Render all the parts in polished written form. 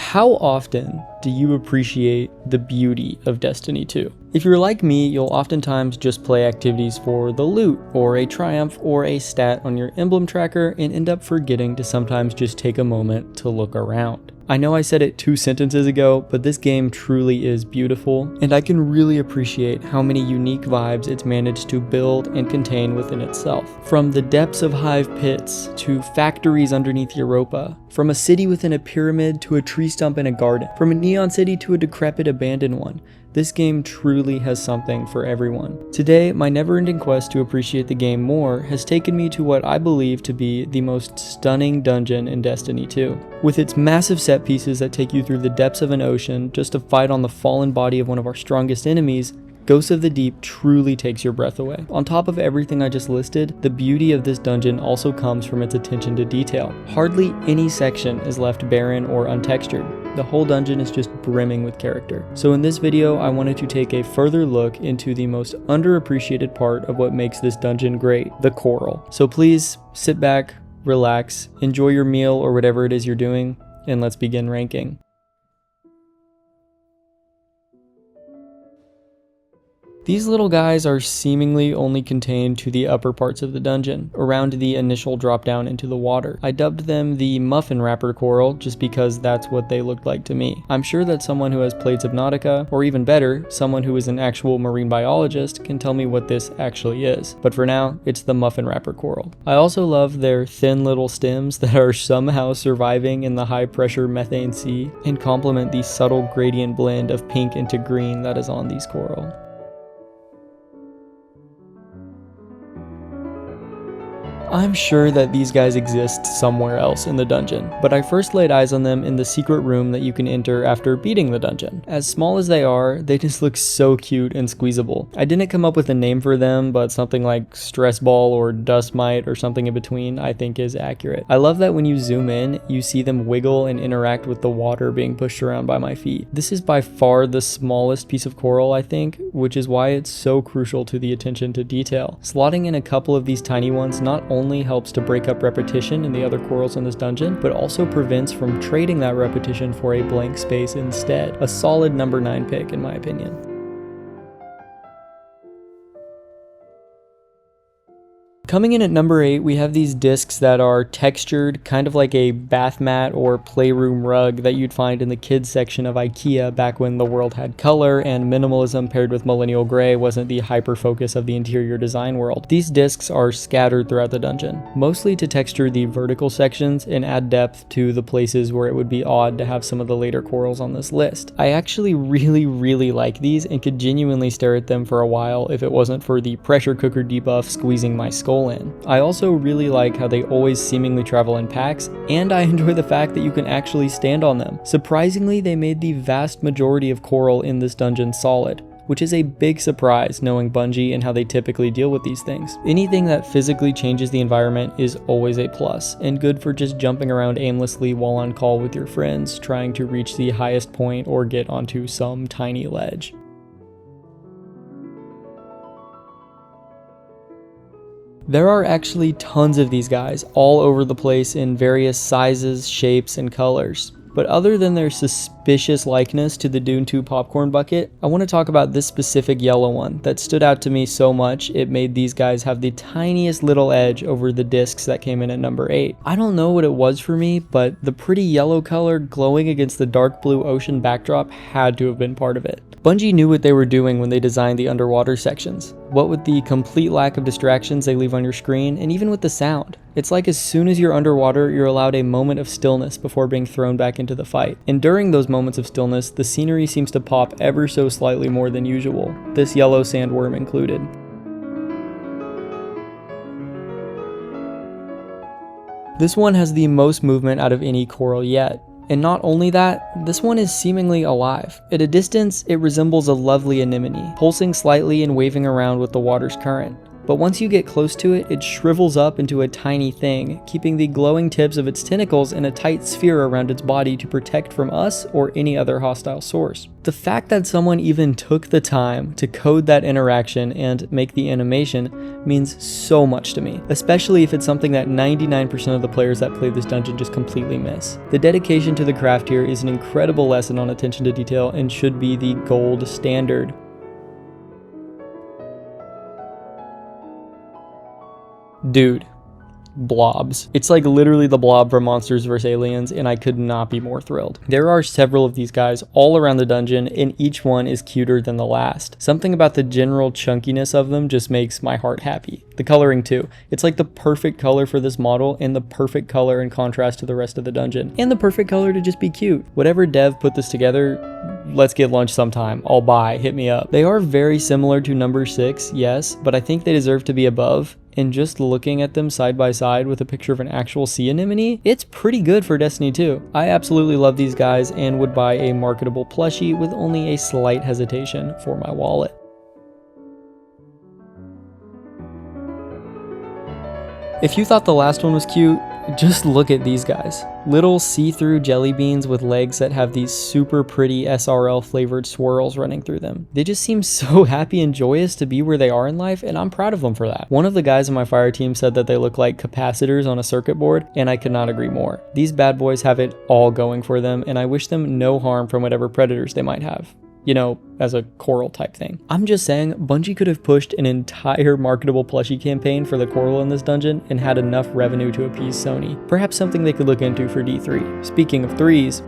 How often do you appreciate the beauty of Destiny 2? If you're like me, you'll oftentimes just play activities for the loot, or a triumph, or a stat on your emblem tracker, and end up forgetting to sometimes just take a moment to look around. I know I said it 2 sentences ago, but this game truly is beautiful, and I can really appreciate how many unique vibes it's managed to build and contain within itself. From the depths of hive pits, to factories underneath Europa, from a city within a pyramid to a tree stump in a garden, from a neon city to a decrepit abandoned one. This game truly has something for everyone. Today, my never-ending quest to appreciate the game more has taken me to what I believe to be the most stunning dungeon in Destiny 2. With its massive set pieces that take you through the depths of an ocean just to fight on the fallen body of one of our strongest enemies, Ghosts of the Deep truly takes your breath away. On top of everything I just listed, the beauty of this dungeon also comes from its attention to detail. Hardly any section is left barren or untextured. The whole dungeon is just brimming with character. So in this video, I wanted to take a further look into the most underappreciated part of what makes this dungeon great, the coral. So please sit back, relax, enjoy your meal or whatever it is you're doing, and let's begin ranking. These little guys are seemingly only contained to the upper parts of the dungeon, around the initial drop down into the water. I dubbed them the Muffin wrapper coral just because that's what they looked like to me. I'm sure that someone who has played Subnautica, or even better, someone who is an actual marine biologist, can tell me what this actually is. But for now, it's the Muffin wrapper coral. I also love their thin little stems that are somehow surviving in the high pressure methane sea, and complement the subtle gradient blend of pink into green that is on these coral. I'm sure that these guys exist somewhere else in the dungeon, but I first laid eyes on them in the secret room that you can enter after beating the dungeon. As small as they are, they just look so cute and squeezable. I didn't come up with a name for them, but something like stress ball or dust mite or something in between I think is accurate. I love that when you zoom in, you see them wiggle and interact with the water being pushed around by my feet. This is by far the smallest piece of coral, I think, which is why it's so crucial to the attention to detail. Slotting in a couple of these tiny ones not only helps to break up repetition in the other corals in this dungeon, but also prevents from trading that repetition for a blank space instead. A solid number 9 pick in my opinion. Coming in at number 8, we have these discs that are textured, kind of like a bath mat or playroom rug that you'd find in the kids section of IKEA back when the world had color and minimalism paired with millennial gray wasn't the hyper focus of the interior design world. These discs are scattered throughout the dungeon, mostly to texture the vertical sections and add depth to the places where it would be odd to have some of the later corals on this list. I actually really like these and could genuinely stare at them for a while if it wasn't for the pressure cooker debuff squeezing my skull in. I also really like how they always seemingly travel in packs, and I enjoy the fact that you can actually stand on them. Surprisingly, they made the vast majority of coral in this dungeon solid, which is a big surprise knowing Bungie and how they typically deal with these things. Anything that physically changes the environment is always a plus, and good for just jumping around aimlessly while on call with your friends, trying to reach the highest point or get onto some tiny ledge. There are actually tons of these guys all over the place in various sizes, shapes, and colors. But other than their suspicious likeness to the Dune 2 popcorn bucket, I want to talk about this specific yellow one that stood out to me so much it made these guys have the tiniest little edge over the discs that came in at number 8. I don't know what it was for me, but the pretty yellow color glowing against the dark blue ocean backdrop had to have been part of it. Bungie knew what they were doing when they designed the underwater sections. What with the complete lack of distractions they leave on your screen, and even with the sound. It's like as soon as you're underwater, you're allowed a moment of stillness before being thrown back into the fight. And during those moments of stillness, the scenery seems to pop ever so slightly more than usual, this yellow sandworm included. This one has the most movement out of any coral yet. And not only that, this one is seemingly alive. At a distance, it resembles a lovely anemone, pulsing slightly and waving around with the water's current. but once you get close to it, it shrivels up into a tiny thing, keeping the glowing tips of its tentacles in a tight sphere around its body to protect from us or any other hostile source. The fact that someone even took the time to code that interaction and make the animation means so much to me, especially if it's something that 99% of the players that play this dungeon just completely miss. The dedication to the craft here is an incredible lesson on attention to detail and should be the gold standard. Dude. Blobs. It's like literally the blob from Monsters vs. Aliens, and I could not be more thrilled. There are several of these guys all around the dungeon, and each one is cuter than the last. Something about the general chunkiness of them just makes my heart happy. The coloring too. It's like the perfect color for this model, and the perfect color in contrast to the rest of the dungeon. And the perfect color to just be cute. Whatever dev put this together, let's get lunch sometime. I'll buy. Hit me up. They are very similar to number 6, yes, but I think they deserve to be above. And just looking at them side by side with a picture of an actual sea anemone, it's pretty good for Destiny 2. I absolutely love these guys and would buy a marketable plushie with only a slight hesitation for my wallet. If you thought the last one was cute, just look at these guys. Little see-through jelly beans with legs that have these super pretty SRL flavored swirls running through them. They just seem so happy and joyous to be where they are in life, and I'm proud of them for that. One of the guys on my fire team said that they look like capacitors on a circuit board, and I could not agree more. These bad boys have it all going for them, and I wish them no harm from whatever predators they might have. You know, as a coral type thing. I'm just saying, Bungie could have pushed an entire marketable plushie campaign for the coral in this dungeon and had enough revenue to appease Sony. Perhaps something they could look into for D3. Speaking of threes,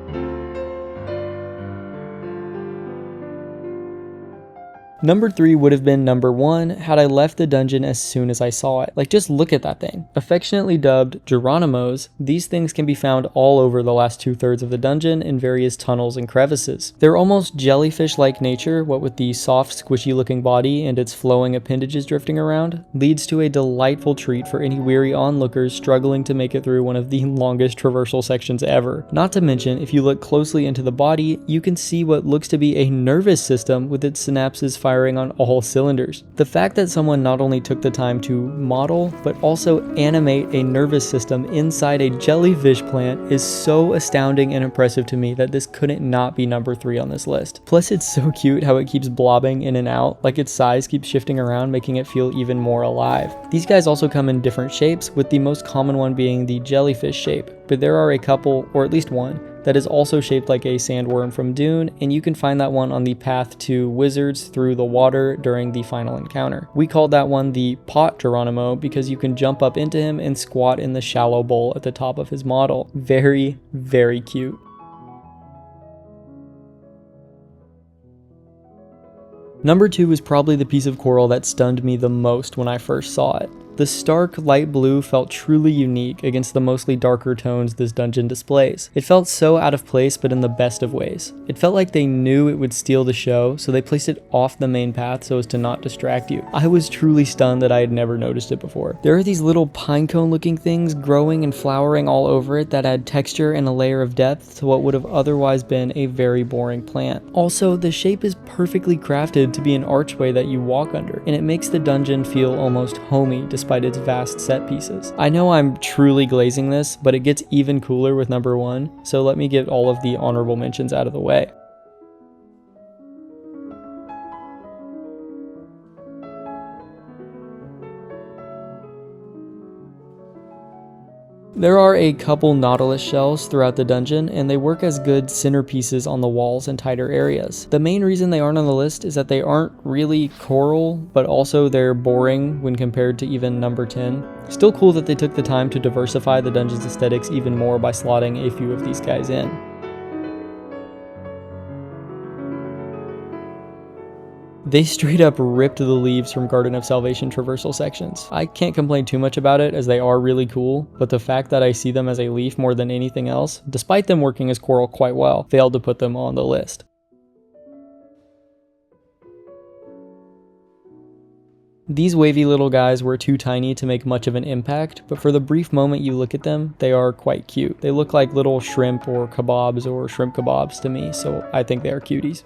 number 3 would have been number 1 had I left the dungeon as soon as I saw it. Like, just look at that thing. Affectionately dubbed Gironomos, these things can be found all over the last 2/3 of the dungeon in various tunnels and crevices. They're almost jellyfish-like nature, what with the soft, squishy looking body and its flowing appendages drifting around, leads to a delightful treat for any weary onlookers struggling to make it through one of the longest traversal sections ever. Not to mention, if you look closely into the body, you can see what looks to be a nervous system with its synapses firing on all cylinders. The fact that someone not only took the time to model, but also animate a nervous system inside a jellyfish plant is so astounding and impressive to me that this couldn't not be number 3 on this list. Plus, it's so cute how it keeps blobbing in and out, like its size keeps shifting around, making it feel even more alive. These guys also come in different shapes, with the most common one being the jellyfish shape, but there are a couple, or at least one, that is also shaped like a sandworm from Dune, and you can find that one on the path to wizards through the water during the final encounter. We called that one the pot Gironomo because you can jump up into him and squat in the shallow bowl at the top of his model. Very, very cute. Number 2 is probably the piece of coral that stunned me the most when I first saw it. The stark light blue felt truly unique against the mostly darker tones this dungeon displays. It felt so out of place, but in the best of ways. It felt like they knew it would steal the show, so they placed it off the main path so as to not distract you. I was truly stunned that I had never noticed it before. There are these little pinecone looking things growing and flowering all over it that add texture and a layer of depth to what would have otherwise been a very boring plant. Also, the shape is perfectly crafted to be an archway that you walk under, and it makes the dungeon feel almost homey despite its vast set pieces. I know I'm truly glazing this, but it gets even cooler with number 1, so let me get all of the honorable mentions out of the way. There are a couple nautilus shells throughout the dungeon, and they work as good centerpieces on the walls and tighter areas. The main reason they aren't on the list is that they aren't really coral, but also they're boring when compared to even number 10. Still cool that they took the time to diversify the dungeon's aesthetics even more by slotting a few of these guys in. They straight up ripped the leaves from Garden of Salvation traversal sections. I can't complain too much about it as they are really cool, but the fact that I see them as a leaf more than anything else, despite them working as coral quite well, failed to put them on the list. These wavy little guys were too tiny to make much of an impact, but for the brief moment you look at them, they are quite cute. They look like little shrimp or kebabs or shrimp kebabs to me, so I think they are cuties.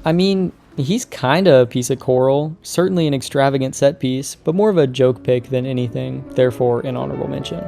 I mean, he's kinda a piece of coral, certainly an extravagant set piece, but more of a joke pick than anything, therefore an honorable mention.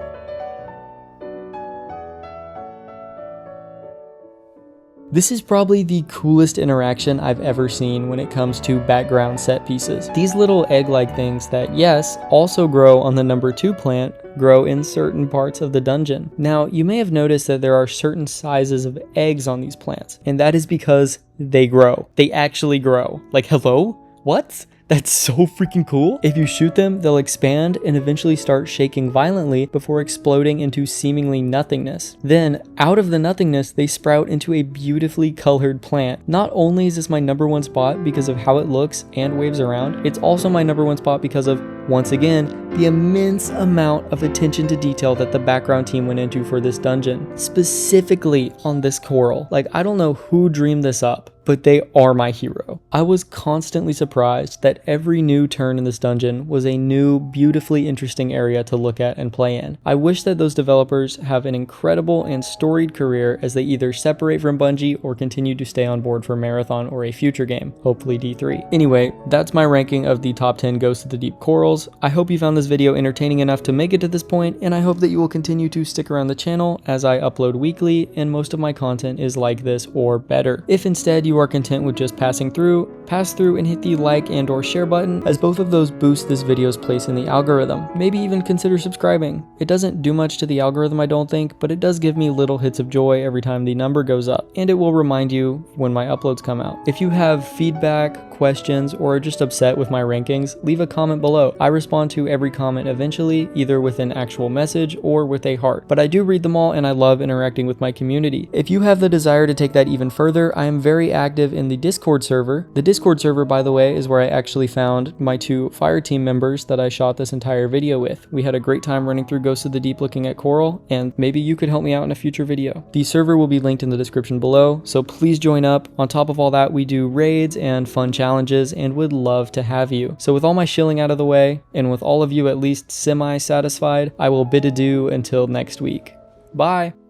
This is probably the coolest interaction I've ever seen when it comes to background set pieces. These little egg-like things that, yes, also grow on the number 2 plant, grow in certain parts of the dungeon. Now, you may have noticed that there are certain sizes of eggs on these plants, and that is because they grow. They actually grow. Like, hello? What? That's so freaking cool. If you shoot them, they'll expand and eventually start shaking violently before exploding into seemingly nothingness. Then, out of the nothingness, they sprout into a beautifully colored plant. Not only is this my number 1 spot because of how it looks and waves around, it's also my number 1 spot because of, once again, the immense amount of attention to detail that the background team went into for this dungeon. Specifically on this coral. Like, I don't know who dreamed this up, but they are my hero. I was constantly surprised that every new turn in this dungeon was a new, beautifully interesting area to look at and play in. I wish that those developers have an incredible and storied career as they either separate from Bungie or continue to stay on board for Marathon or a future game, hopefully D3. Anyway, that's my ranking of the top 10 Ghosts of the Deep corals. I hope you found this video entertaining enough to make it to this point, and I hope that you will continue to stick around the channel as I upload weekly, and most of my content is like this or better. If instead you are content with just passing through, pass through and hit the like and or share button, as both of those boost this video's place in the algorithm. Maybe even consider subscribing. It doesn't do much to the algorithm, I don't think, but it does give me little hits of joy every time the number goes up, and it will remind you when my uploads come out. If you have feedback, questions, or are just upset with my rankings, leave a comment below. I respond to every comment eventually, either with an actual message or with a heart, but I do read them all and I love interacting with my community. If you have the desire to take that even further, I am very active in the Discord server. The Discord server, by the way, is where I actually found my 2 fire team members that I shot this entire video with. We had a great time running through Ghosts of the Deep looking at coral, and maybe you could help me out in a future video. The server will be linked in the description below, so please join up. On top of all that, we do raids and fun challenges and would love to have you. So with all my shilling out of the way, and with all of you at least semi-satisfied, I will bid adieu until next week. Bye!